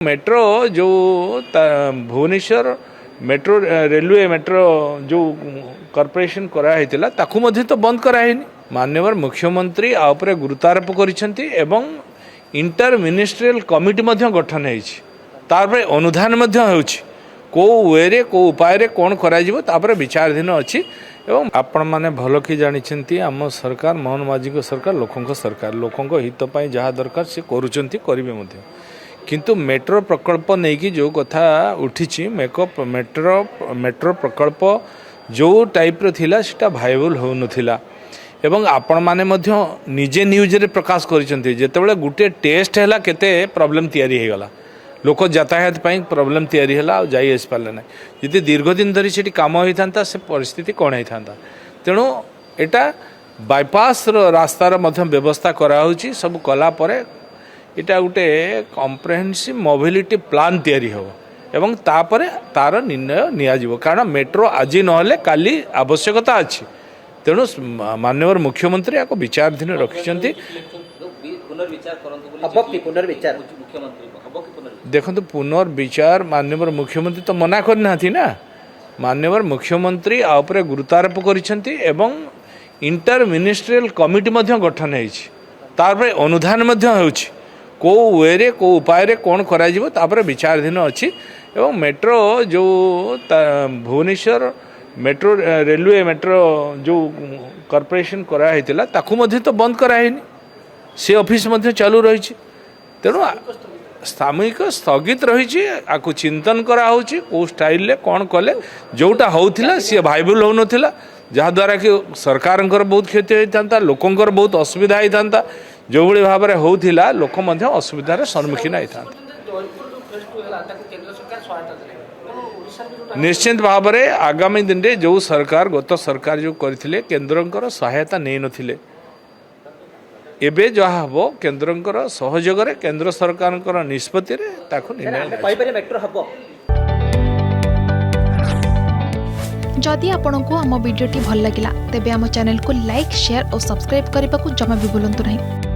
Metro जो Bhubaneswar metro railway metro जो corporation कराई ताकू मध्य तो बंद कराई माननीय मुख्यमंत्री आपरे गुरुत्वारोप करिसेंती एवं इंटर मिनिस्ट्रियल कमिटी मध्य गठन होइछि अनुधान मध्य होइछि को वे को उपाय कौन कर विचाराधीन अच्छी एवं आपण मैंने भल कि जानी आम सरकार मोहन माझी को सरकार लोकों हितपाई जहाँ दरकार से करेंगे किंतु मेट्रो प्रकल्प नहीं कि जो कथा उठी मेट्रो प्रकल्प जो टाइप थिला सेटा भाइबल हो नथिला एवं आपण माने मध्य निजे न्यूज रे प्रकाश करिसेंती जेतेबेले गुटे टेस्ट हैला केते प्रॉब्लम तयारी हे गला लोक यातायात पाई प्रॉब्लम तयारी हैला आ जाई आस पाले ना जदि दीर्घ दिन धरी सेठी काम होई थांता से परिस्थिति कोन होई थांता तेणु एटा बाईपास रास्तार मध्य व्यवस्था करा होची सब कला परे इटा गोटे कम्प्रेहेन्सिव मोबिलिटी प्लान तैयारी हो एवं तापर तार निर्णय नियाजिवो कारण मेट्रो आज नहले काली आवश्यकता अच्छी तेणु माननीय मुख्यमंत्री या विचाराधीन रखिंट देखो पुनर्विचार माननीय मुख्यमंत्री तो मना करना ना माननीय मुख्यमंत्री आपरे गुरुत्वारोप करिसेंती एवं इंटर मिनिस्ट्रियल कमिटी मध्य गठन होइछि अनुधान मध्य होइछि को वे को उपाय कौन कर विचाराधीन अच्छी एवं मेट्रो जो भुवनेश्वर मेट्रो रेलवे मेट्रो जो कॉर्पोरेशन कराई ताकू मध्य तो बंद कराई से ऑफिस मध्य चालू रही तेणु सामूहिक स्थगित रही आपको चिंतन कराऊँच कौ स्टाइल कौन कले जोटा होता सी भाइबल हो नाला जहाद्वारा कि सरकार बहुत क्षति होता लोकंर बहुत असुविधा होता जो भाई भाव में होता लोक असुविधार सम्मुखीन होता निश्चित भाव में आगामी दिन में जो सरकार गत सरकार जो करथिले केंद्रंकर सहायता नहीं नथिले एबे जहाँ हम केंद्रंकर सहयोग केंद्र सरकार निष्पत्ति ताकू निर्णय जदि आपंक आम भिडी भल लगा तेब आम चैनल को लाइक शेयर और सब्सक्राइब करने को जमा भी भूलु नहीं।